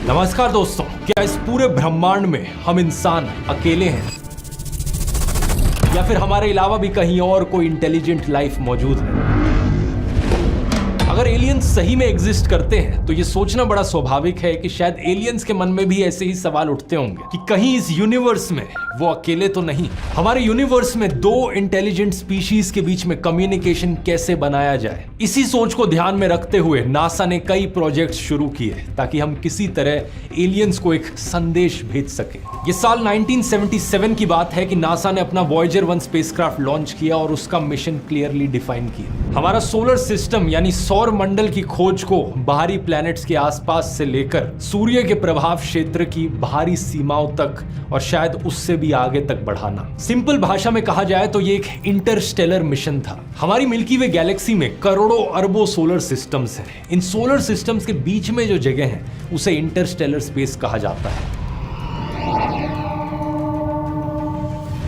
नमस्कार दोस्तों, क्या इस पूरे ब्रह्मांड में हम इंसान अकेले हैं या फिर हमारे अलावा भी कहीं और कोई इंटेलिजेंट लाइफ मौजूद है? अगर एलियंस सही में एग्जिस्ट करते हैं तो ये सोचना बड़ा स्वाभाविक है कि शायद एलियंस के मन में भी ऐसे ही सवाल उठते होंगे कि कहीं इस यूनिवर्स में वो अकेले तो नहीं। हमारे यूनिवर्स में दो इंटेलिजेंट स्पीशीज के बीच में कम्युनिकेशन कैसे बनाया जाए, इसी सोच को ध्यान में रखते हुए नासा ने कई प्रोजेक्ट्स शुरू किए ताकि हम किसी तरह एलियंस को एक संदेश भेज सके। ये साल 1977 की बात है कि नासा ने अपना वॉयेजर 1 स्पेसक्राफ्ट लॉन्च किया और उसका मिशन क्लियरली डिफाइन किया। हमारा सोलर सिस्टम यानी सौर मंडल की खोज को बाहरी प्लैनेट्स के आसपास से लेकर सूर्य के प्रभाव क्षेत्र की बाहरी सीमाओं तक और शायद उससे भी आगे तक बढ़ाना। सिंपल भाषा में कहा जाए तो ये एक इंटरस्टेलर मिशन था। हमारी मिल्की वे गैलेक्सी में करोड़ों अरबों सोलर सिस्टम्स हैं। इन सोलर सिस्टम्स के बीच में जो जगह है उसे इंटरस्टेलर स्पेस कहा जाता है।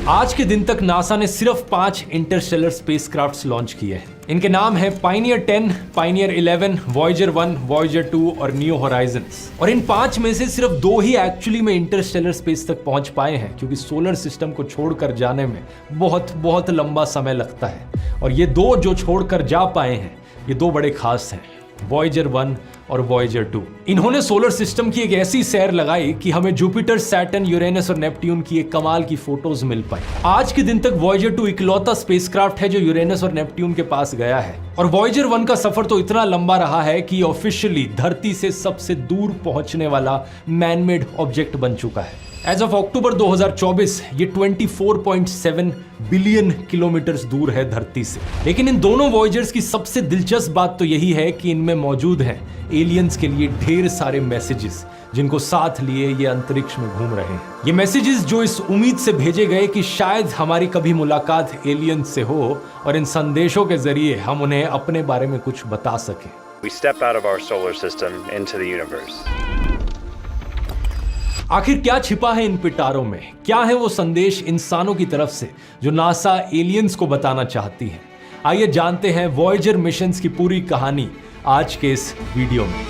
आज के दिन तक नासा ने सिर्फ 5 इंटरस्टेलर स्पेसक्राफ्ट्स लॉन्च किए हैं। इनके नाम हैं पायनियर 10, पायनियर 11, वॉयेजर 1, वॉयेजर 2 और न्यू होराइजन्स। और इन 5 में से सिर्फ 2 ही एक्चुअली में इंटरस्टेलर स्पेस तक पहुंच पाए हैं, क्योंकि सोलर सिस्टम को छोड़कर जाने में बहुत लंबा समय लगता है। और ये 2 जो छोड़कर जा पाए हैं, ये 2 बड़े खास हैं, वॉयेजर 1 और वॉयेजर 2। इन्होंने सोलर सिस्टम की एक ऐसी सैर लगाई कि हमें जुपिटर, सैटर्न, यूरेनस और नेपट्यून की एक कमाल की फोटोज मिल पाई। आज के दिन तक वॉयेजर 2 इकलौता स्पेसक्राफ्ट है जो यूरेनस और नेपट्यून के पास गया है। और वॉयेजर 1 का सफर तो इतना लंबा रहा है कि ऑफिशियली धरती से सबसे दूर पहुंचने वाला मैनमेड ऑब्जेक्ट बन चुका है। एज ऑफ अक्टूबर 2024 ये 24.7 बिलियन किलोमीटर दूर है धरती से। लेकिन इन दोनों वॉयेजर्स की सबसे दिलचस्प बात तो यही है कि इनमें मौजूद हैं एलियंस के लिए ढेर सारे मैसेजेस, जिनको साथ लिए ये अंतरिक्ष में घूम रहे हैं। ये मैसेजेस जो इस उम्मीद से भेजे गए कि शायद हमारी कभी मुलाकात एलियंस से हो और इन संदेशों के जरिए हम उन्हें अपने बारे में कुछ बता सकें। We step out of our solar system into the universe. आखिर क्या छिपा है इन पिटारों में? क्या है वो संदेश इंसानों की तरफ से जो नासा एलियंस को बताना चाहती है? आइए जानते हैं वॉयेजर मिशंस की पूरी कहानी आज के इस वीडियो में।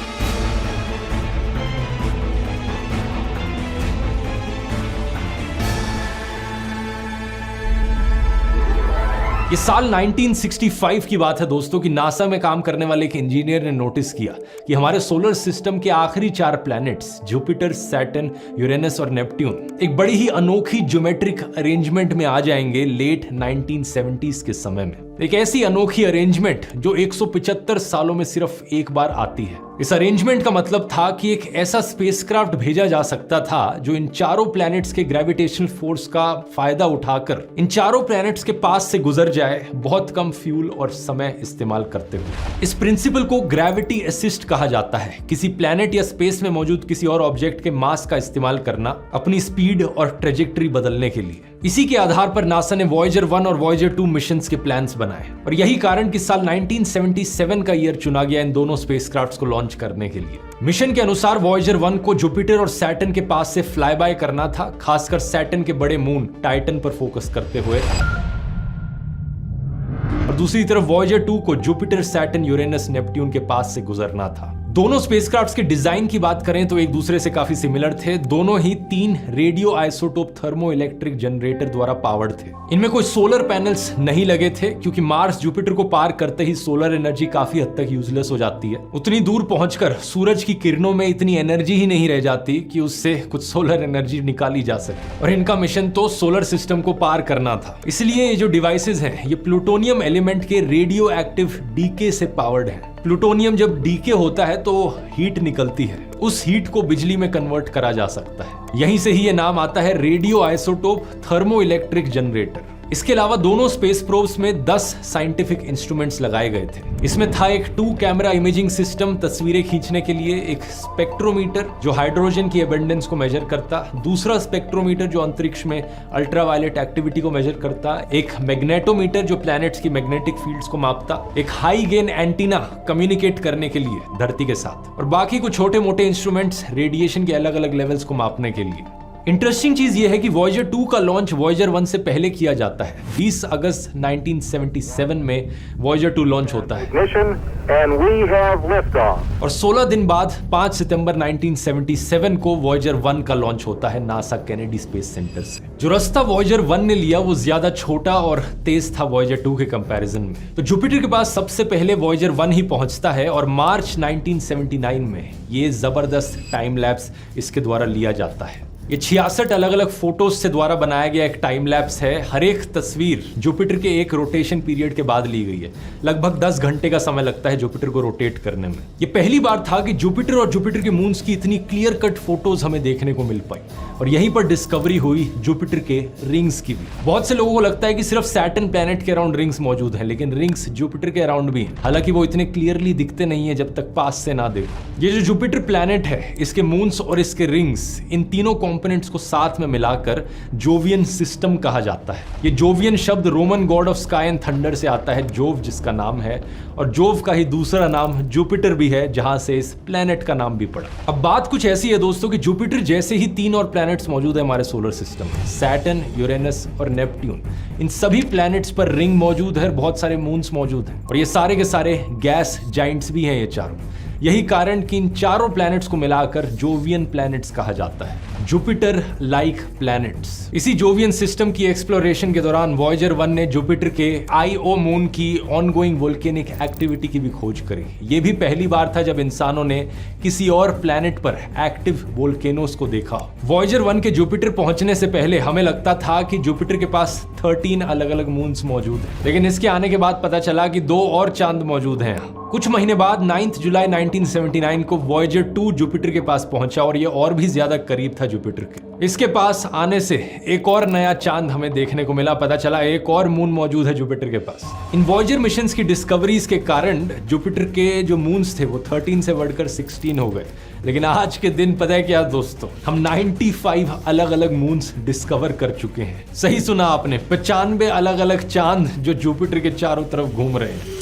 ये साल 1965 की बात है दोस्तों कि नासा में काम करने वाले एक इंजीनियर ने नोटिस किया कि हमारे सोलर सिस्टम के आखिरी 4 प्लैनेट्स जुपिटर, सैटर्न, यूरेनस और नेपट्यून एक बड़ी ही अनोखी ज्योमेट्रिक अरेंजमेंट में आ जाएंगे लेट 1970s के समय में। एक ऐसी अनोखी अरेंजमेंट जो 175 सालों में सिर्फ एक बार आती है। इस अरेंजमेंट का मतलब था कि एक ऐसा स्पेसक्राफ्ट भेजा जा सकता था जो इन चारों प्लैनेट्स के ग्रेविटेशनल फोर्स का फायदा उठाकर इन चारों प्लैनेट्स के पास से गुजर जाए, बहुत कम फ्यूल और समय इस्तेमाल करते हुए। इस प्रिंसिपल को ग्रेविटी असिस्ट कहा जाता है। किसी प्लैनेट या स्पेस में मौजूद किसी और ऑब्जेक्ट के मास का इस्तेमाल करना अपनी स्पीड और ट्रेजेक्टरी बदलने के लिए। इसी के आधार पर नासा ने वॉयेजर 1 और वॉयेजर 2 मिशंस के प्लान्स बनाए और यही कारण कि साल 1977 का ईयर चुना गया इन दोनों स्पेसक्राफ्ट्स को लॉन्च करने के लिए। मिशन के अनुसार वॉयेजर 1 को जुपिटर और सैटर्न के पास से फ्लाई बाय करना था, खासकर सैटर्न के बड़े मून टाइटन पर फोकस करते हुए। और दूसरी तरफ वॉयेजर 2 को जुपिटर, सैटर्न, यूरेनस, नेपट्यून के पास से गुजरना था। दोनों स्पेसक्राफ्ट्स के डिजाइन की बात करें तो एक दूसरे से काफी सिमिलर थे। दोनों ही 3 radio isotope thermo electric generator द्वारा पावर्ड थे। इनमें कोई सोलर पैनल्स नहीं लगे थे, क्योंकि मार्स जुपिटर को पार करते ही सोलर एनर्जी काफी हद तक यूजलेस हो जाती है। उतनी दूर पहुंचकर सूरज की किरणों में इतनी एनर्जी ही नहीं रह जाती कि उससे कुछ सोलर एनर्जी निकाली जा सके। और इनका मिशन तो सोलर सिस्टम को पार करना था। इसलिए ये जो डिवाइसेज हैं, ये प्लूटोनियम एलिमेंट के रेडियो एक्टिव डीके से पावर्ड है। प्लूटोनियम जब डीके होता है तो हीट निकलती है, उस हीट को बिजली में कन्वर्ट करा जा सकता है। यहीं से ही ये नाम आता है radio isotope thermo electric generator. इसके अलावा दोनों स्पेस प्रोब्स में 10 साइंटिफिक इंस्ट्रूमेंट्स लगाए गए थे। इसमें था एक 2 कैमरा इमेजिंग सिस्टम तस्वीरें खींचने के लिए, एक स्पेक्ट्रोमीटर जो हाइड्रोजन की एबंडेंस को मेजर करता, दूसरा स्पेक्ट्रोमीटर जो अंतरिक्ष में अल्ट्रावायलेट एक्टिविटी को मेजर करता, एक मैग्नेटोमीटर जो प्लैनेट्स की मैग्नेटिक फील्ड्स को मापता, एक हाई गेन एंटीना कम्युनिकेट करने के लिए धरती के साथ, और बाकी कुछ छोटे मोटे इंस्ट्रूमेंट्स रेडिएशन के अलग अलग लेवल्स को मापने के लिए। इंटरेस्टिंग चीज यह है कि वॉयजर 2 का लॉन्च वॉयजर 1 से पहले किया जाता है। 20 अगस्त 1977 में वॉयजर 2 लॉन्च होता है and we have liftoff. और 16 दिन बाद 5 सितंबर 1977 को वॉयजर 1 का लॉन्च होता है नासा केनेडी स्पेस सेंटर से। जो रास्ता वॉयजर 1 ने लिया वो ज्यादा छोटा और तेज था वॉयजर 2 के कंपैरिजन में। तो जुपिटर के पास सबसे पहले वॉयजर 1 ही पहुंचता है और मार्च 1979 में ये जबरदस्त टाइम लैप्स इसके द्वारा लिया जाता है। ये 66 अलग अलग फोटोज से द्वारा बनाया गया एक टाइम लैप्स है। हर एक तस्वीर जुपिटर के एक रोटेशन पीरियड के बाद ली गई है। लगभग 10 घंटे का समय लगता है जुपिटर को रोटेट करने में। ये पहली बार था कि जुपिटर और जुपिटर के मून्स की इतनी क्लियर कट फोटोज हमें देखने को मिल पाई और यहीं पर डिस्कवरी हुई जुपिटर के रिंग्स की भी। बहुत से लोगों को लगता है कि सिर्फ सैटर्न प्लैनेट के अराउंड रिंग्स मौजूद हैं, लेकिन रिंग्स जुपिटर के अराउंड भी हैं। हालांकि वो इतने क्लियरली दिखते नहीं है जब तक पास से ना देखो। ये जो जुपिटर प्लैनेट है, इसके मून्स और इसके रिंग्स, इन तीनों कंपोनेंट्स को साथ में मिलाकर जोवियन सिस्टम कहा जाता है। ये जोवियन शब्द Roman God of sky and thunder से आता है, जोव जिसका नाम है, और जोव का ही दूसरा नाम जुपिटर भी है, जहां से इस प्लैनेट का नाम भी पड़ा। अब बात कुछ ऐसी है दोस्तों कि जुपिटर जैसे ही 3 और प्लैनेट्स मौजूद है हमारे सोलर सिस्टम में, सैटर्न, यूरेनस और नेपट्यून। इन सभी प्लैनेट्स पर रिंग मौजूद है, बहुत सारे मून्स मौजूद हैं और ये सारे के सारे गैस जाइंट्स भी हैं ये चारों। यही कारण कि इन चारों प्लैनेट्स को मिलाकर जोवियन प्लैनेट्स कहा जाता है, जुपिटर लाइक प्लैनेट्स। इसी जोवियन सिस्टम की एक्सप्लोरेशन के दौरान वॉयजर 1 ने जुपिटर के आईओ मून की ऑनगोइंग वोल्केनिक एक्टिविटी की भी खोज करी। ये भी पहली बार था जब इंसानों ने किसी और प्लैनेट पर एक्टिव वोल्केनोस को देखा। वॉयजर 1 के जुपिटर पहुंचने से पहले हमें लगता था कि जुपिटर के पास 13 अलग अलग मून्स मौजूद हैं, लेकिन इसके आने के बाद पता चला कि 2 और चांद मौजूद हैं। कुछ महीने बाद 9 जुलाई 1979 को वॉयजर 2 जुपिटर के पास पहुंचा और यह और भी ज्यादा करीब था जुपिटर के। इसके पास आने से एक और नया चांद हमें देखने को मिला। पता चला एक और मून मौजूद है जुपिटर के पास। इन वॉयजर मिशंस की डिस्कवरीज के कारण जुपिटर के जो मून्स थे वो 13 से बढ़कर 16 हो गए। लेकिन आज के दिन पता है क्या दोस्तों, हम 95 अलग अलग मून्स डिस्कवर कर चुके हैं। सही सुना आपने, 95 अलग अलग चांद जो जुपिटर के चारों तरफ घूम रहे हैं।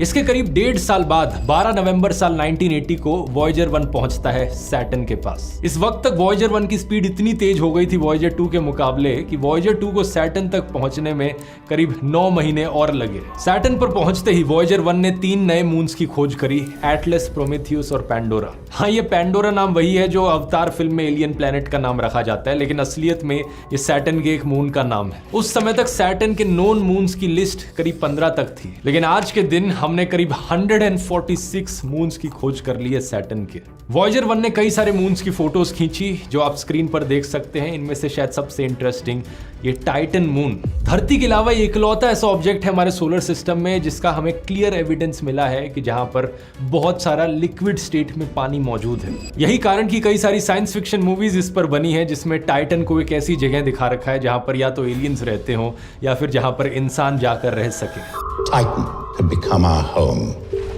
इसके करीब 1.5 साल बाद 12 नवंबर साल 1980 को वॉयजर 1 पहुंचता है सैटर्न के पास। इस वक्त तक वॉयजर 1 की स्पीड इतनी तेज हो गई थी वॉयजर 2 के मुकाबले कि वॉयजर 2 को सैटर्न तक पहुंचने में करीब 9 महीने और लगे। सैटर्न पर पहुंचते ही वॉयजर 1 ने 3 नए मून्स की खोज करी, एटलस, प्रोमेथियस और पैंडोरा। हाँ, ये पैंडोरा नाम वही है जो अवतार फिल्म में एलियन प्लैनेट का नाम रखा जाता है, लेकिन असलियत में ये सैटर्न के एक मून का नाम है। उस समय तक सैटर्न के नोन मून्स की लिस्ट करीब 15 तक थी, लेकिन आज के दिन हमने करीब 146 मून्स की खोज कर ली है सैटर्न के। वॉयजर 1 ने कई सारे मून्स की फोटोज खींची जो आप स्क्रीन पर देख सकते हैं। इनमें से शायद सबसे इंटरेस्टिंग ये टाइटन मून। धरती के अलावा ये इकलौता ऐसा ऑब्जेक्ट है हमारे सोलर सिस्टम में जिसका हमें क्लियर एविडेंस मिला है कि जहां पर बहुत सारा लिक्विड स्टेट में पानी मौजूद है। यही कारण कि कई सारी साइंस फिक्शन मूवीज इस पर बनी है जिसमें टाइटन को एक ऐसी जगह दिखा रखा है जहां पर या तो एलियंस रहते हो या फिर जहां पर इंसान जाकर रह सके। Titan had become our home.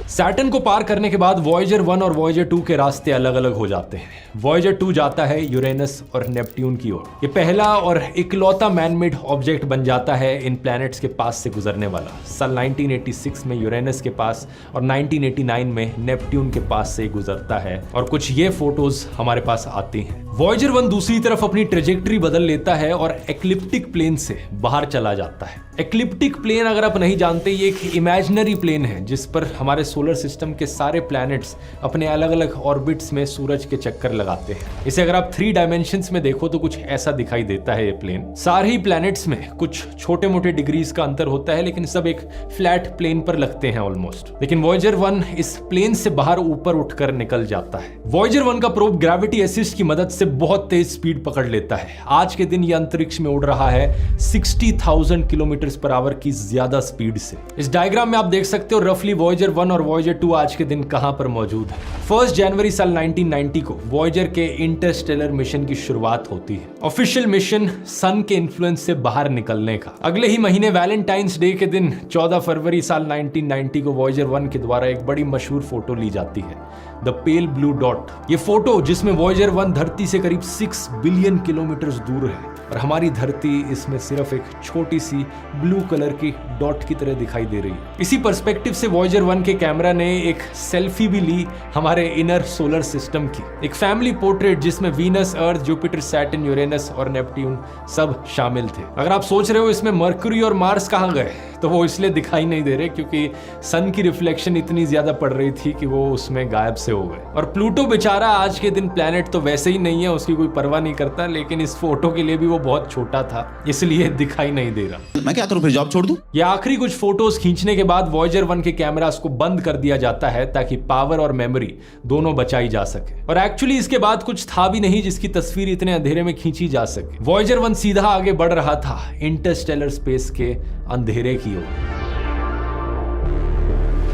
Saturn को पार करने के बाद वॉयजर 1 और वॉयजर 2 के रास्ते अलग अलग हो जाते हैं। वॉयजर 2 जाता है यूरेनस और नेपट्यून की ओर। ये पहला और इकलौता मैनमेड ऑब्जेक्ट बन जाता है इन प्लैनेट्स के पास से गुजरने वाला। साल 1986 में यूरेनस के पास और 1989 में नेपट्यून के पास से गुजरता है और कुछ ये फोटोज हमारे पास आती हैं। वॉयजर 1 दूसरी तरफ अपनी ट्रेजेक्टरी बदल लेता है और एक्लिप्टिक प्लेन से बाहर चला जाता है। एक्लिप्टिक प्लेन अगर आप नहीं जानते, ये एक इमेजिनरी प्लेन है जिस पर हमारे सोलर सिस्टम के सारे प्लैनेट्स अपने अलग अलग ऑर्बिट्स में सूरज के चक्कर लगाते हैं। इसे अगर आप 3 डायमेंशंस में देखो तो कुछ ऐसा दिखाई देता है ये प्लेन। सारे ही प्लैनेट्स में कुछ छोटे मोटे डिग्रीज का अंतर होता है लेकिन सब एक फ्लैट प्लेन पर लगते हैं ऑलमोस्ट। लेकिन वॉयजर 1 इस प्लेन से बाहर ऊपर उठकर निकल जाता है। वॉयजर 1 का प्रोब ग्रेविटी असिस्ट की मदद से बहुत तेज स्पीड पकड़ लेता है। आज के दिन ये अंतरिक्ष में उड़ रहा है 60,000 किलोमीटर पर आवर की ज्यादा स्पीड से। इस डायग्राम में आप देख सकते हो रफली वॉयजर 1 और वॉयजर 2 आज के दिन कहां पर मौजूद है। 1 जनवरी साल 1990 को वॉयजर के इंटरस्टेलर मिशन की शुरुआत होती है। ऑफिशियल मिशन सन के इन्फ्लुएंस से बाहर निकलने का। अगले ही महीने वैलेंटाइंस डे के दिन 14 फरवरी साल 1990 को वॉयजर 1 के द्वारा एक बड़ी मशहूर फोटो ली जाती है। The pale blue dot. ये फोटो जिसमें वॉयेजर 1 धरती से करीब 6 बिलियन किलोमीटर दूर है और हमारी धरती इसमें सिर्फ एक छोटी सी ब्लू कलर की डॉट की तरह दिखाई दे रही है। इसी पर्सपेक्टिव से वॉयेजर 1 के कैमरा ने एक सेल्फी भी ली हमारे इनर सोलर सिस्टम की, एक फैमिली पोर्ट्रेट जिसमें वीनस, अर्थ, जुपिटर, सैटर्न, यूरेनस और नेपट्यून सब शामिल थे। अगर आप सोच रहे हो इसमें मरकरी और मार्स कहाँ गए, तो वो इसलिए दिखाई नहीं दे रहे क्योंकि सन की रिफ्लेक्शन इतनी ज्यादा पड़ रही थी कि वो उसमें गायब से हो गए। और प्लूटो बेचारा आज के दिन प्लेनेट तो वैसे ही नहीं है, उसकी कोई परवाह नहीं करता, लेकिन इस फोटो के लिए भी वो बहुत छोटा था इसलिए दिखाई नहीं दे रहा। मैं क्या करूं, फिर जॉब छोड़ दूं? ये आखिरी कुछ फोटोज खींचने के बाद वॉयेजर 1 के कैमरास को बंद कर दिया जाता है ताकि पावर और मेमोरी दोनों बचाई जा सके। और एक्चुअली इसके बाद कुछ था भी नहीं जिसकी तस्वीर इतने अंधेरे में खींची जा सके। वॉयेजर 1 सीधा आगे बढ़ रहा था इंटरस्टेलर स्पेस के अंधेरे की ओर।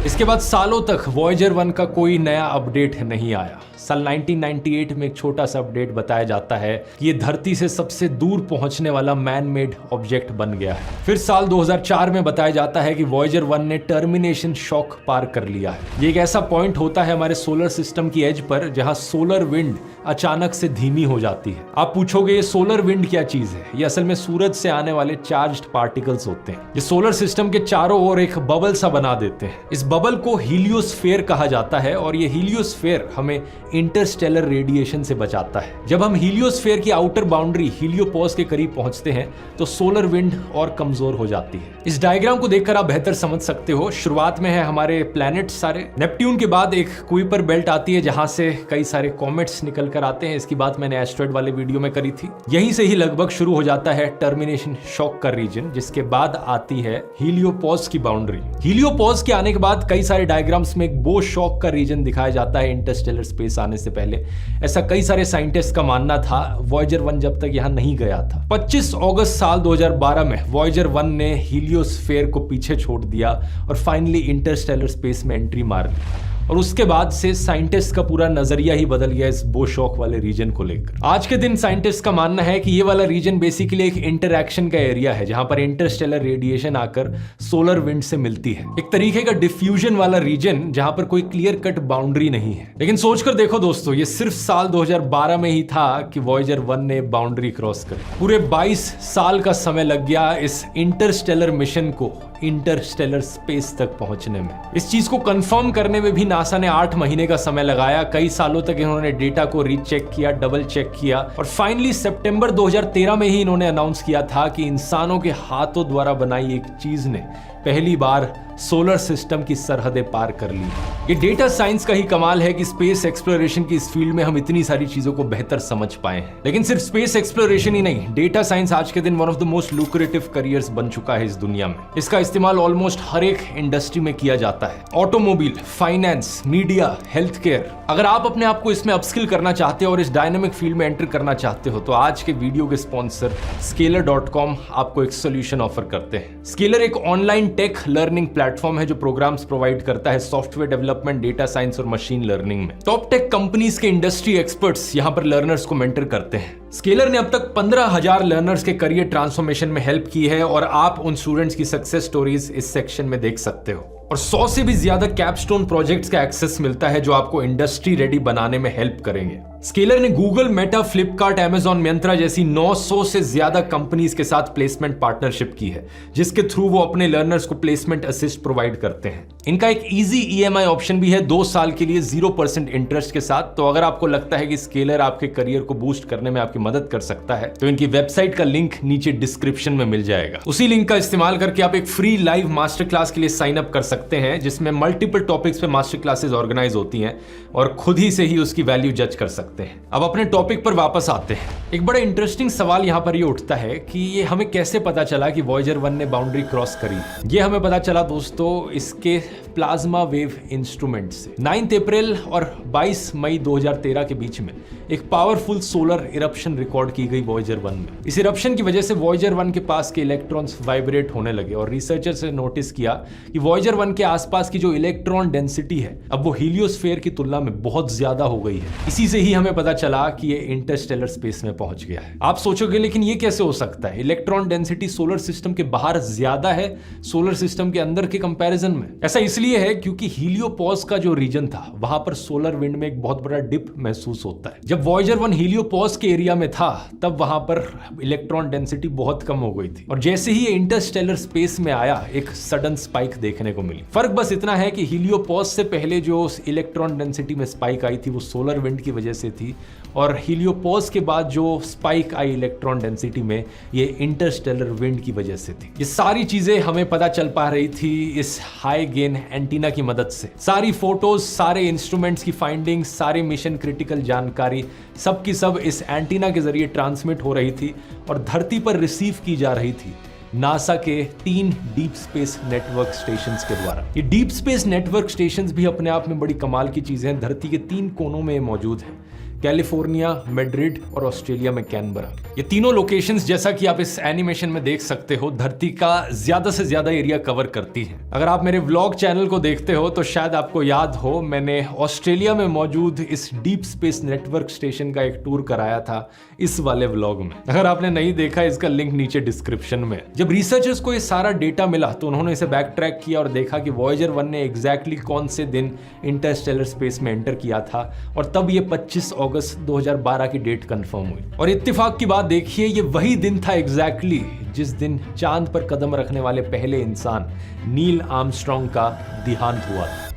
इसके बाद सालों तक वॉयेजर 1 का कोई नया अपडेट नहीं आया। साल 1998 में एक छोटा सा अपडेट बताया जाता है कि ये धरती से सबसे दूर पहुंचने वाला मैन मेड ऑब्जेक्ट बन गया है। फिर साल 2004 में बताया जाता है कि वॉयेजर 1 ने टर्मिनेशन शॉक पार कर लिया है। ये एक ऐसा पॉइंट होता है हमारे सोलर सिस्टम की एज पर जहां सोलर विंड अचानक से धीमी हो जाती है। आप पूछोगे ये सोलर विंड क्या चीज है? ये असल में सूरज से आने वाले चार्ज्ड पार्टिकल्स होते हैं। ये सोलर सिस्टम के चारों ओर एक बबल सा बना देते हैं। इस बबल को हीलियोस्फीयर कहा जाता है और ये हीलियोस्फीयर हमें इंटरस्टेलर रेडिएशन से बचाता है। जब हम हीलियोस्फीयर की आउटर बाउंड्री हीलियोपोज के करीब पहुंचते हैं तो सोलर विंड और कमजोर हो जाती है। इस डायग्राम को देखकर आप बेहतर समझ सकते हो। शुरुआत में है हमारे प्लैनेट सारे, नेपट्यून के बाद एक कुइपर बेल्ट आती है जहां से कई सारे कॉमेट्स निकल कर आते हैं। इसकी बात मैंने एस्ट्रॉयड वाले वीडियो में करी थी। यहीं से ही लगभग शुरू हो जाता है टर्मिनेशन शॉक का रीजन, जिसके बाद आती है हीलियोपोज की बाउंड्री। हीलियोपोज के आने के बाद कई सारे डायग्राम्स में एक बो शॉक का रीजन दिखाया जाता है इंटरस्टेलर स्पेस आने से पहले। ऐसा कई सारे साइंटिस्ट का मानना था वॉयेजर 1 जब तक यहां नहीं गया था। 25 अगस्त साल 2012 में वॉयेजर 1 ने हीलियोस्फीयर को पीछे छोड़ दिया और फाइनली इंटरस्टेलर स्पेस में एंट्री मार ली। और उसके बाद से साइंटिस्ट का पूरा नजरिया ही बदल गया इस बो शॉक वाले रीजन को लेकर। आज के दिन साइंटिस्ट का मानना है कि ये वाला रीजन बेसिकली एक इंटरैक्शन का एरिया है जहां पर इंटरस्टेलर रेडिएशन आकर सोलर विंड से मिलती है। एक तरीके का डिफ्यूजन वाला रीजन जहां पर कोई क्लियर कट बाउंड्री नहीं है। लेकिन सोचकर देखो दोस्तों, ये सिर्फ साल 2012 में ही था कि वॉयेजर 1 ने बाउंड्री क्रॉस कर पूरे 22 साल का समय लग गया इस इंटरस्टेलर मिशन को इंटरस्टेलर स्पेस तक पहुंचने में। इस चीज को कंफर्म करने में भी नासा ने 8 महीने का समय लगाया। कई सालों तक इन्होंने डेटा को रीचेक किया, डबल चेक किया और फाइनली सितंबर 2013 में ही इन्होंने अनाउंस किया था कि इंसानों के हाथों द्वारा बनाई एक चीज ने पहली बार सोलर सिस्टम की सरहदें पार कर ली। ये डेटा साइंस का ही कमाल है कि स्पेस एक्सप्लोरेशन की इस फील्ड में हम इतनी सारी चीजों को बेहतर समझ पाए हैं। लेकिन सिर्फ स्पेस एक्सप्लोरेशन ही नहीं, डेटा साइंस आज के दिन one of the most lucrative careers बन चुका है इस दुनिया में। इसका इस्तेमाल ऑलमोस्ट हर एक इंडस्ट्री में किया जाता है। Automobile, finance, media, health care. अगर आप अपने आप को इसमें अपस्किल करना चाहते हो और इस डायनामिक फील्ड में एंटर करना चाहते हो तो आज के वीडियो के स्पॉन्सर Scalar.com आपको एक सोल्यूशन ऑफर करते हैं। Scalar एक ऑनलाइन टेक लर्निंग प्लेटफॉर्म है जो प्रोग्राम्स प्रोवाइड करता है सॉफ्टवेयर डेवलपमेंट, डेटा साइंस और मशीन लर्निंग में। टॉप टेक कंपनीज के इंडस्ट्री एक्सपर्ट्स यहां पर लर्नर्स को मेंटर करते हैं। स्केलर ने अब तक 15,000 लर्नर्स के करियर ट्रांसफॉर्मेशन में हेल्प की है और आप उन स्टूडेंट्स की सक्सेस स्टोरीज इस सेक्शन में देख सकते हो। और 100 से भी ज्यादा कैपस्टोन प्रोजेक्ट्स का एक्सेस मिलता है जो आपको इंडस्ट्री रेडी बनाने में हेल्प करेंगे। स्केलर ने Google, Meta, Flipkart, Amazon, Myntra जैसी 900 से ज्यादा कंपनीज के साथ प्लेसमेंट पार्टनरशिप की है, जिसके थ्रू वो अपने लर्नर्स को प्लेसमेंट असिस्ट प्रोवाइड करते हैं। इनका एक इजी EMI ऑप्शन भी है 2 साल के लिए 0% इंटरेस्ट के साथ। तो अगर आपको लगता है कि स्केलर आपके करियर को बूस्ट करने में आपकी मदद कर सकता है तो इनकी वेबसाइट का लिंक नीचे डिस्क्रिप्शन में मिल जाएगा। उसी लिंक का इस्तेमाल करके आप एक फ्री लाइव मास्टर क्लास के लिए साइन अप कर सकते हैं जिसमें मल्टीपल टॉपिक्स पे मास्टर क्लासेस ऑर्गेनाइज होती हैं और खुद ही से ही उसकी वैल्यू जज कर सकते हैं। अब अपने टॉपिक पर वापस आते हैं। एक बड़ा इंटरेस्टिंग सवाल यहाँ पर ये उठता है कि ये हमें कैसे पता चला कि वॉयेजर 1 ने बाउंड्री क्रॉस करी। ये हमें पता चला दोस्तों इसके प्लाज्मा वेव इंस्ट्रूमेंट से। 9 अप्रैल और 22 मई 2013 के बीच में एक powerful solar eruption eruption record की गई वॉयजर 1 में। इस इरप्शन की वजह से वॉयजर 1 के पास के इलेक्ट्रॉन्स वाइब्रेट होने लगे और रिसर्चर्स ने नोटिस किया कि वॉयजर 1 के आसपास की जो इलेक्ट्रॉन डेंसिटी है अब वो हीलियोस्फीयर की तुलना में बहुत ज्यादा हो गई है। इसी से ही हमें पता चला कि ये इंटरस्टेलर स्पेस में पहुंच गया है। आप सोचोगे लेकिन ये कैसे हो सकता है? इलेक्ट्रॉन डेंसिटी सोलर सिस्टम के बाहर ज्यादा है सोलर सिस्टम के अंदर के कंपैरिजन में। ऐसा इसलिए है क्योंकि हीलियोपॉज का जो रीजन था वहां पर सोलर विंड में एक बहुत बड़ा डिप महसूस होता है। जब वॉयजर 1 हीलियोपॉज के एरिया में था तब वहां पर इलेक्ट्रॉन डेंसिटी बहुत कम हो गई थी और जैसे ही ये इंटरस्टेलर स्पेस में आया एक सडन स्पाइक देखने को मिली। फर्क बस इतना है कि हीलियोपॉज से पहले जो इलेक्ट्रॉन डेंसिटी में स्पाइक आई थी वो सोलर विंड की वजह से थी और हीलियोपॉज के बाद जो स्पाइक आई इलेक्ट्रॉन डेंसिटी में ये इंटरस्टेलर विंड की वजह से थी। ये सारी चीजें हमें पता चल पा रही थी इस हाई गेन एंटीना की मदद से। सारी फोटोज, सारे इंस्ट्रूमेंट्स की फाइंडिंग्स, सारे मिशन क्रिटिकल जानकारी सब की सब इस एंटीना के जरिए ट्रांसमिट हो रही थी और धरती पर रिसीव की जा रही थी नासा के 3 डीप स्पेस नेटवर्क स्टेशंस के द्वारा। ये डीप स्पेस नेटवर्क स्टेशंस भी अपने आप में बड़ी कमाल की चीजें हैं। धरती के 3 कोनों में मौजूद है, कैलिफोर्निया, मैड्रिड और ऑस्ट्रेलिया में कैनबरा। ये तीनों लोकेशंस जैसा कि आप इस एनिमेशन में देख सकते हो धरती का ज्यादा से ज्यादा एरिया कवर करती हैं। अगर आप मेरे व्लॉग चैनल को देखते हो तो शायद आपको याद हो मैंने ऑस्ट्रेलिया में मौजूद इस डीप स्पेस नेटवर्क स्टेशन का एक टूर कराया था इस वाले व्लॉग में। अगर आपने नहीं देखा इसका लिंक नीचे डिस्क्रिप्शन में। जब रिसर्चर्स को ये सारा डेटा मिला तो उन्होंने इसे बैक ट्रैक किया और देखा कि वॉयजर 1 ने एग्जैक्टली कौन से दिन इंटरस्टेलर स्पेस में एंटर किया था और तब ये 25 अगस्त 2012 की डेट कंफर्म हुई। और इत्तेफाक की बात देखिए ये वही दिन था एग्जैक्टली जिस दिन चांद पर कदम रखने वाले पहले इंसान नील आर्मस्ट्रॉन्ग का देहांत हुआ था।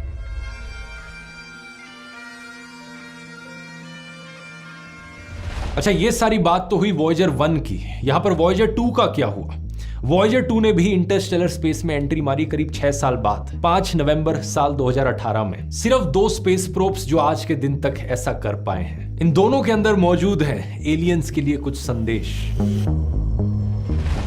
अच्छा, ये सारी बात तो हुई वॉयजर 1 की। यहां पर वॉयजर 2 का क्या हुआ? वॉयजर 2 ने भी इंटरस्टेलर स्पेस में एंट्री मारी करीब 6 साल बाद 5 नवंबर साल 2018 में। सिर्फ 2 स्पेस प्रोब्स जो आज के दिन तक ऐसा कर पाए हैं। इन दोनों के अंदर मौजूद हैं एलियंस के लिए कुछ संदेश।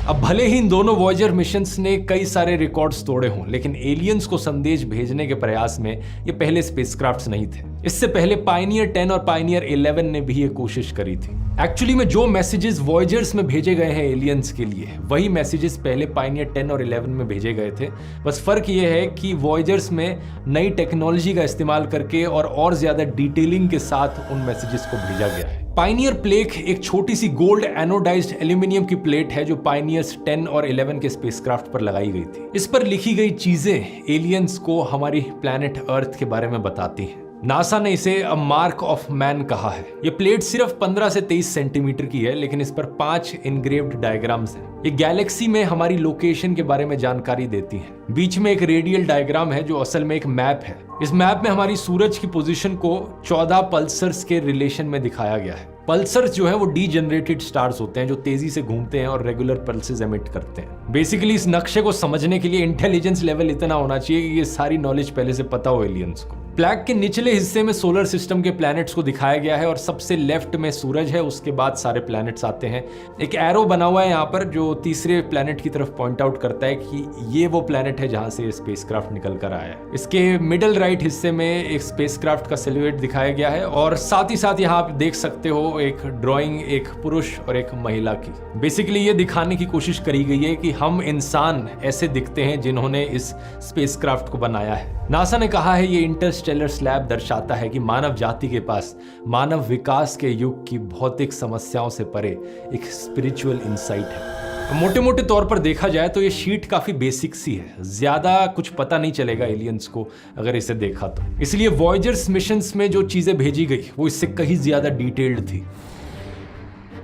अब भले ही इन दोनों वॉयजर मिशंस ने कई सारे रिकॉर्ड्स तोड़े हों लेकिन एलियंस को संदेश भेजने के प्रयास में ये पहले स्पेसक्राफ्ट्स नहीं थे। इससे पहले पायनियर 10 और पायनियर 11 ने भी ये कोशिश करी थी। एक्चुअली में जो मैसेजेस वॉयजर्स में भेजे गए हैं एलियंस के लिए वही मैसेजेस पहले पायनियर 10 और 11 में भेजे गए थे। बस फर्क ये है कि वॉयजर्स में नई टेक्नोलॉजी का इस्तेमाल करके और ज्यादा डिटेलिंग के साथ उन मैसेजेस को भेजा गया है। पायनियर प्लेट एक छोटी सी गोल्ड एनोडाइज्ड एल्यूमिनियम की प्लेट है जो पायनियर्स 10 और 11 के स्पेसक्राफ्ट पर लगाई गई थी। इस पर लिखी गई चीजें एलियंस को हमारी प्लैनेट अर्थ के बारे में बताती हैं। नासा ने इसे अ मार्क ऑफ मैन कहा है। ये प्लेट सिर्फ 15 से 23 सेंटीमीटर की है लेकिन इस पर 5 इनग्रेव्ड डायग्राम्स हैं। ये गैलेक्सी में हमारी लोकेशन के बारे में जानकारी देती है। बीच में एक रेडियल डायग्राम है जो असल में एक मैप है। इस मैप में हमारी सूरज की पोजीशन को 14 पल्सर्स के रिलेशन में दिखाया गया है। पल्सर्स जो है वो डीजनरेटेड स्टार्स होते हैं जो तेजी से घूमते हैं और रेगुलर पल्सेस एमिट करते हैं। बेसिकली इस नक्शे को समझने के लिए इंटेलिजेंस लेवल इतना होना चाहिए कि ये सारी नॉलेज पहले से पता हो एलियंस को। प्लेट के निचले हिस्से में सोलर सिस्टम के प्लैनेट्स को दिखाया गया है और सबसे लेफ्ट में सूरज है, उसके बाद सारे प्लैनेट्स आते हैं। एक एरो बना हुआ है यहाँ पर जो तीसरे प्लैनेट की तरफ पॉइंट आउट करता है कि ये वो प्लैनेट है जहां से स्पेसक्राफ्ट निकल कर आया है। इसके मिडल राइट हिस्से में एक स्पेसक्राफ्ट का सिलुएट दिखाया गया है और साथ ही साथ यहाँ आप देख सकते हो एक ड्राइंग एक पुरुष और एक महिला की। बेसिकली ये दिखाने की कोशिश करी गई है कि हम इंसान ऐसे दिखते हैं जिन्होंने इस स्पेसक्राफ्ट को बनाया है। नासा ने कहा है ये इंटरस्टेलर स्लैब दर्शाता है कि मानव जाति के पास मानव विकास के युग की भौतिक समस्याओं से परे एक स्पिरिचुअल इंसाइट है। मोटे मोटे तौर पर देखा जाए तो ये शीट काफी बेसिक सी है, ज्यादा कुछ पता नहीं चलेगा एलियंस को अगर इसे देखा तो। इसलिए वॉयजर्स मिशंस में जो चीजें भेजी गई वो इससे कहीं ज्यादा डिटेल्ड थी।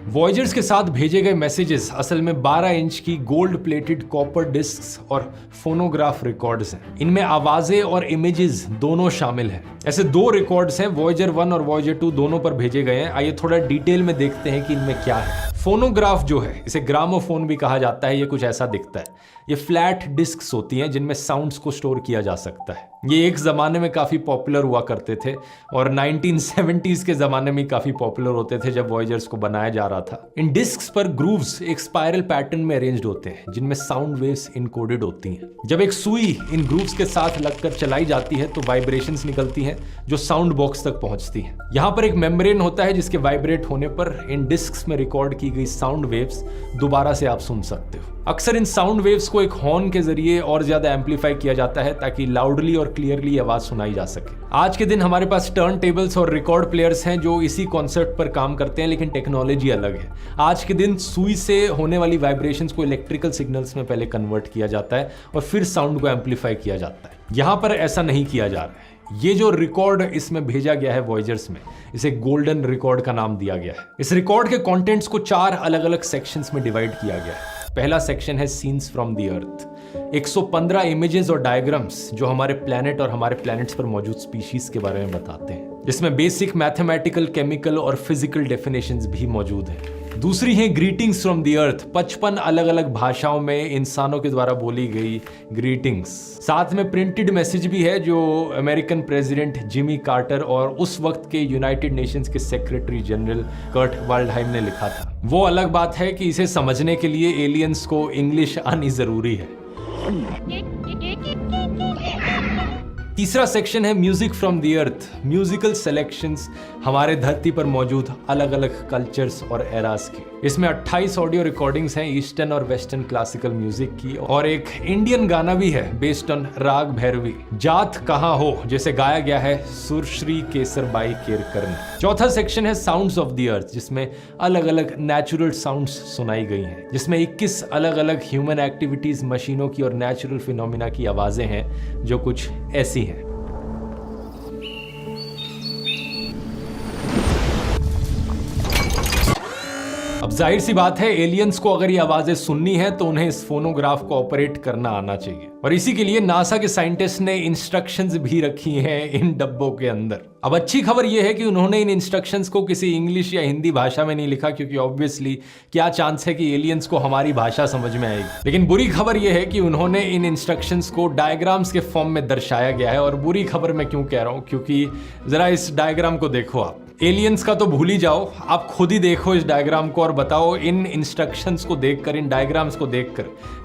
वॉयजर्स के साथ भेजे गए मैसेजेस असल में 12 इंच की गोल्ड प्लेटेड कॉपर डिस्क्स और फोनोग्राफ रिकॉर्ड्स हैं। इनमें आवाजें और इमेजेस दोनों शामिल हैं। ऐसे 2 रिकॉर्ड्स हैं, वॉयजर 1 और वॉयजर 2 दोनों पर भेजे गए हैं। आइए थोड़ा डिटेल में देखते हैं कि इनमें क्या है। फोनोग्राफ जो है इसे ग्रामोफोन भी कहा जाता है। ये कुछ ऐसा दिखता है। ये फ्लैट डिस्क्स होती हैं जिनमें साउंड्स को स्टोर किया जा सकता है। ये एक जमाने में काफी पॉपुलर हुआ करते थे और 1970s के जमाने में काफी पॉपुलर होते थे जब वॉयजर्स को बनाया जा रहा था। इन डिस्क्स पर ग्रूव्स एक स्पाइरल पैटर्न में अरेंज्ड होते हैं जिनमें साउंड वेव्स इनकोडेड होती हैं। जब एक सुई इन ग्रूव्स के साथ लगकर चलाई जाती है तो वाइब्रेशंस निकलती हैं हैं जो साउंड बॉक्स तक पहुंचती हैं। यहाँ पर एक मेम्ब्रेन होता है जिसके वाइब्रेट होने पर इन डिस्क्स में रिकॉर्ड की गई साउंड वेव्स दोबारा से आप सुन सकते हो। अक्सर इन साउंड वेव्स को एक हॉर्न के जरिए और ज्यादा एम्पलीफाई किया जाता है ताकि लाउडली और क्लियरली आवाज सुनाई जा सके। आज के दिन हमारे पास टर्न टेबल्स और रिकॉर्ड प्लेयर्स हैं जो इसी कॉन्सेप्ट पर काम करते हैं, लेकिन टेक्नोलॉजी अलग है। आज के दिन सुई से होने वाली वाइब्रेशंस को इलेक्ट्रिकल सिग्नल्स में पहले कन्वर्ट किया जाता है और फिर साउंड को एम्पलीफाई किया जाता है। यहाँ पर ऐसा नहीं किया जा रहा है। ये जो रिकॉर्ड इसमें भेजा गया है वॉयजर्स में, इसे गोल्डन रिकॉर्ड का नाम दिया गया है। इस रिकॉर्ड के कंटेंट्स को 4 अलग अलग सेक्शंस में डिवाइड किया गया है। पहला सेक्शन है scenes from the earth. 115 images और डायग्राम्स जो हमारे प्लैनेट और हमारे प्लैनेट्स पर मौजूद स्पीशीज के बारे में बताते हैं, जिसमें बेसिक मैथमेटिकल, केमिकल और फिजिकल डेफिनेशंस भी मौजूद हैं। दूसरी है ग्रीटिंग्स फ्रॉम द अर्थ। 55 अलग अलग भाषाओं में इंसानों के द्वारा बोली गई ग्रीटिंग्स। साथ में प्रिंटेड मैसेज भी है जो अमेरिकन प्रेसिडेंट जिमी कार्टर और उस वक्त के यूनाइटेड नेशंस के सेक्रेटरी जनरल कर्ट वाल्डहाइम ने लिखा था। वो अलग बात है कि इसे समझने के लिए एलियंस को इंग्लिश आनी जरूरी है। तीसरा सेक्शन है music from the earth. Musical selections हमारे धरती पर मौजूद अलग अलग कल्चर्स और एरास की। इसमें 28 ऑडियो रिकॉर्डिंग्स हैं ईस्टर्न और वेस्टर्न क्लासिकल म्यूजिक की, और एक इंडियन गाना भी है बेस्ड ऑन राग भैरवी, जात कहाँ हो, जिसे गाया गया है सुरश्री केसरबाई केरकर ने। चौथा सेक्शन है साउंड्स ऑफ द अर्थ, जिसमें अलग अलग नेचुरल साउंड्स सुनाई गई हैं, जिसमें 21 अलग अलग ह्यूमन एक्टिविटीज, मशीनों की और नेचुरल फिनोमिना की आवाजें हैं जो कुछ ऐसी हैं। अब जाहिर सी बात है, एलियंस को अगर ये आवाजें सुननी है तो उन्हें इस फोनोग्राफ को ऑपरेट करना आना चाहिए, और इसी के लिए नासा के साइंटिस्ट ने इंस्ट्रक्शंस भी रखी हैं इन डब्बों के अंदर। अब अच्छी खबर यह है कि उन्होंने इन इंस्ट्रक्शंस को किसी इंग्लिश या हिंदी भाषा में नहीं लिखा, क्योंकि ऑब्वियसली क्या चांस है कि एलियंस को हमारी भाषा समझ में आएगी। लेकिन बुरी खबर यह है कि उन्होंने इन इंस्ट्रक्शंस को डायग्राम्स के फॉर्म में दर्शाया गया है। और बुरी खबर मैं क्यों कह रहा हूं, क्योंकि जरा इस डायग्राम को देखो आप। एलियंस का तो भूल ही जाओ, आप खुद ही देखो इस डायग्राम को और बताओ इन इंस्ट्रक्शंस को देखकर, इन डायग्राम्स को देखकर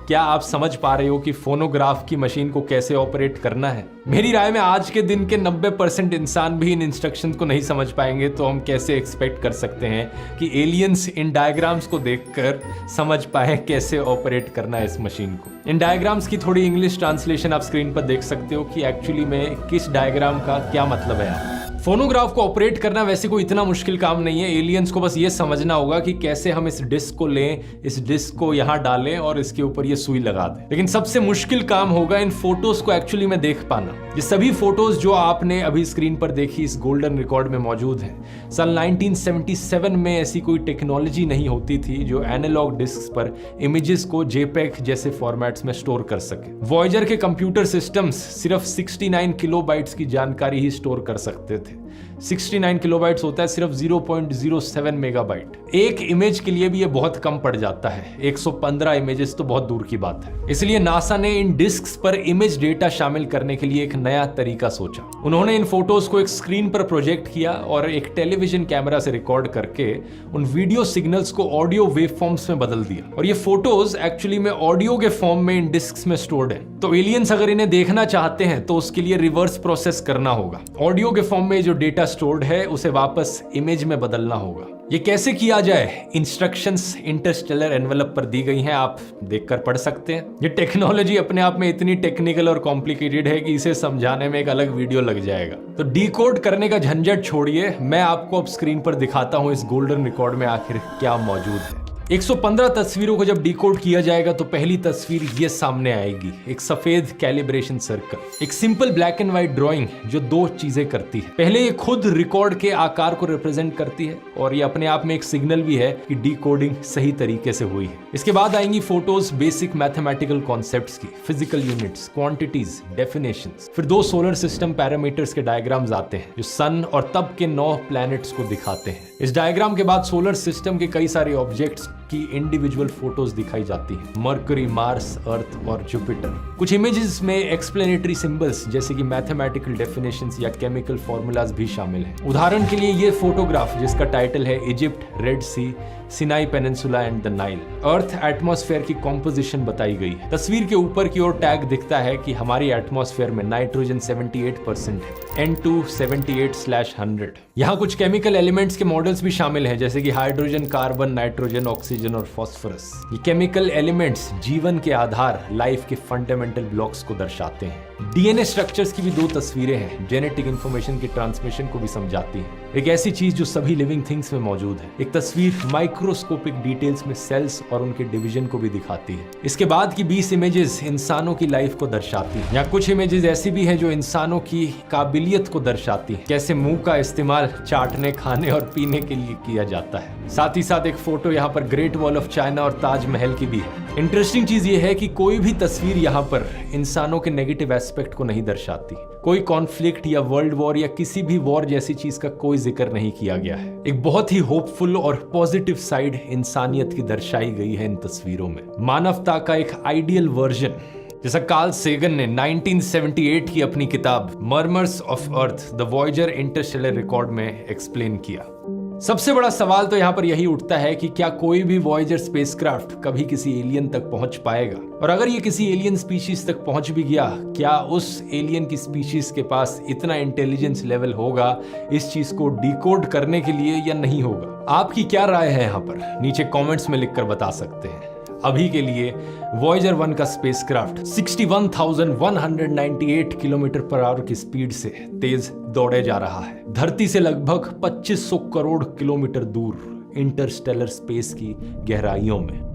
क्या आप समझ पा रहे हो कि फोनोग्राफ की मशीन को कैसे ऑपरेट करना है। मेरी राय में आज के दिन के 90% इंसान भी इन इंस्ट्रक्शंस को नहीं समझ पाएंगे, तो हम कैसे एक्सपेक्ट कर सकते हैं कि एलियंस इन डायग्राम्स को देखकर समझ पाए कैसे ऑपरेट करना है इस मशीन को। इन डायग्राम्स की थोड़ी इंग्लिश ट्रांसलेशन आप स्क्रीन पर देख सकते हो कि एक्चुअली में किस डायग्राम का क्या मतलब है। फोनोग्राफ को ऑपरेट करना वैसे कोई इतना मुश्किल काम नहीं है। एलियंस को बस ये समझना होगा कि कैसे हम इस डिस्क को लें, इस डिस्क को यहाँ डालें और इसके ऊपर ये सुई लगा दें। लेकिन सबसे मुश्किल काम होगा इन फोटोज को एक्चुअली में देख पाना। ये सभी फोटोज जो आपने अभी स्क्रीन पर देखी इस गोल्डन रिकॉर्ड में मौजूद हैं। सन 1977 में ऐसी कोई टेक्नोलॉजी नहीं होती थी जो एनालॉग डिस्क पर इमेजेस को जेपेग जैसे फॉर्मेट्स में स्टोर कर सके। वॉयजर के कंप्यूटर सिस्टम्स सिर्फ 69 किलोबाइट्स की जानकारी ही स्टोर कर सकते थे। 69 किलोबाइट्स होता है सिर्फ 0.07 मेगाबाइट। एक इमेज के लिए भी ये बहुत कम पड़ जाता है। 115 इमेजेस तो बहुत दूर की बात है। इसलिए नासा ने इन डिस्क्स पर इमेज डेटा शामिल करने के लिए एक नया तरीका सोचा। उन्होंने इन फोटोज को एक स्क्रीन पर प्रोजेक्ट किया और एक टेलीविजन कैमरा से रिकॉर्ड करके उन वीडियो सिग्नल्स को ऑडियो वेवफॉर्म्स में बदल दिया, और ये फोटोज एक्चुअली में ऑडियो के फॉर्म में इन डिस्क्स में स्टोर्ड है। तो एलियंस अगर इन्हें देखना चाहते हैं तो उसके लिए रिवर्स प्रोसेस करना होगा। ऑडियो के फॉर्म में जो डेटा स्टोर्ड है उसे वापस इमेज में बदलना होगा। ये कैसे किया जाए, इंस्ट्रक्शंस इंटरस्टेलर एनवेलप पर दी गई हैं, आप देखकर पढ़ सकते हैं। ये टेक्नोलॉजी अपने आप में इतनी टेक्निकल और कॉम्प्लिकेटेड है कि इसे समझाने में एक अलग वीडियो लग जाएगा। तो डिकोड करने का झंझट छोड़िए, मैं आपको अब स्क्रीन पर दिखाता हूं इस गोल्डन रिकॉर्ड में आखिर क्या मौजूद है। 115 तस्वीरों को जब डिकोड किया जाएगा तो पहली तस्वीर ये सामने आएगी, एक सफेद कैलिब्रेशन सर्कल, एक simple black and white drawing जो दो चीजें करती है। पहले ये खुद रिकॉर्ड के आकार को रिप्रेजेंट करती है और ये अपने आप में एक सिग्नल भी है कि डिकोडिंग सही तरीके से हुई है। इसके बाद आएंगी फोटोज बेसिक मैथमेटिकल कॉन्सेप्ट्स की, फिजिकल यूनिट्स, क्वांटिटीज, डेफिनेशंस। फिर 2 सोलर सिस्टम पैरामीटर्स के डायग्राम्स आते हैं जो सन और तब के 9 प्लैनेट्स को दिखाते हैं। इस डायग्राम के बाद सोलर सिस्टम के कई सारे ऑब्जेक्ट्स की इंडिविजुअल फोटोज दिखाई जाती हैं, मरकरी, मार्स, अर्थ और जुपिटर। कुछ इमेजेस में एक्सप्लेनेटरी सिंबल्स जैसे कि मैथमेटिकल डेफिनेशंस या केमिकल फॉर्मूलाज भी शामिल हैं। उदाहरण के लिए ये फोटोग्राफ जिसका टाइटल है Egypt, Red Sea, Sinai peninsula and the Nile. Earth atmosphere की कॉम्पोजिशन बताई गई है। तस्वीर के ऊपर की ओर टैग दिखता है कि हमारी एटमॉस्फेयर में नाइट्रोजन 78% है, N2 78/100। यहाँ कुछ केमिकल एलिमेंट्स के मॉडल्स भी शामिल हैं, जैसे कि हाइड्रोजन, कार्बन, नाइट्रोजन, ऑक्सीजन और फास्फोरस। ये केमिकल एलिमेंट्स जीवन के आधार, लाइफ के फंडामेंटल ब्लॉक्स को दर्शाते हैं। डीएनए स्ट्रक्चर्स की भी दो तस्वीरें हैं, जेनेटिक इंफॉर्मेशन के ट्रांसमिशन को भी समझाती हैं। एक ऐसी चीज जो सभी लिविंग थिंग्स में मौजूद है। एक तस्वीर माइक्रोस्कोपिक डिटेल्स में सेल्स और उनके डिवीजन को भी दिखाती है। इसके बाद की 20 इमेजेस इंसानों की लाइफ को दर्शाती हैं। यहाँ कुछ इमेजेस ऐसी भी हैं जो इंसानों की काबिलियत को दर्शाती हैं, कैसे मुंह का इस्तेमाल चाटने, खाने और पीने के लिए किया जाता है। साथ ही साथ एक फोटो यहाँ पर ग्रेट वॉल ऑफ चाइना और ताजमहल की भी है। इंटरेस्टिंग चीज ये है कि कोई भी तस्वीर यहाँ पर इंसानों के नेगेटिव एस्पेक्ट को नहीं दर्शाती। कोई कॉन्फ्लिक्ट या वर्ल्ड वॉर या किसी भी वॉर जैसी चीज का कोई जिक्र नहीं किया गया है। एक बहुत ही होपफुल और पॉजिटिव साइड इंसानियत की दर्शाई गई है इन तस्वीरों में। मानवता का एक आइडियल वर्जन, जैसा कार्ल सेगन ने 1978 की अपनी किताब murmurs of earth the Voyager Interstellar record में एक्सप्लेन किया। सबसे बड़ा सवाल तो यहाँ पर यही उठता है कि क्या कोई भी वॉयेजर स्पेसक्राफ्ट कभी किसी एलियन तक पहुंच पाएगा, और अगर ये किसी एलियन स्पीशीज तक पहुंच भी गया, क्या उस एलियन की स्पीशीज के पास इतना इंटेलिजेंस लेवल होगा इस चीज को डिकोड करने के लिए या नहीं होगा? आपकी क्या राय है यहाँ पर? नीचे कमेंट्स में लिखकर बता सकते हैं। अभी के लिए वॉयेजर 1 का स्पेसक्राफ्ट 61,198 किलोमीटर पर आवर की स्पीड से तेज दौड़े जा रहा है, धरती से लगभग 2500 करोड़ किलोमीटर दूर इंटरस्टेलर स्पेस की गहराइयों में।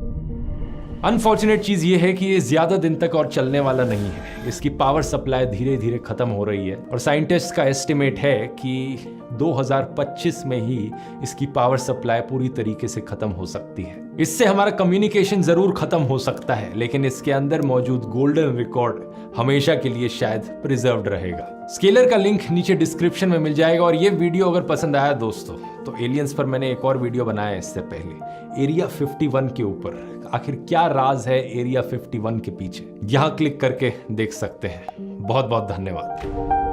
अनफॉर्चुनेट चीज ये है कि ये ज्यादा दिन तक और चलने वाला नहीं है। इसकी पावर सप्लाई धीरे धीरे खत्म हो रही है और साइंटिस्ट का एस्टिमेट है कि 2025 में ही इसकी पावर सप्लाई पूरी तरीके से खत्म हो सकती है। इससे हमारा कम्युनिकेशन जरूर खत्म हो सकता है, लेकिन इसके अंदर मौजूद गोल्डन रिकॉर्ड हमेशा के लिए शायद प्रिजर्व्ड रहेगा। स्केलर का लिंक नीचे डिस्क्रिप्शन में मिल जाएगा। और ये वीडियो अगर पसंद आया दोस्तों, तो एलियंस पर मैंने एक और वीडियो बनाया है इससे पहले, एरिया 51 के ऊपर। आखिर क्या राज है एरिया 51 के पीछे, यहाँ क्लिक करके देख सकते हैं। बहुत बहुत धन्यवाद।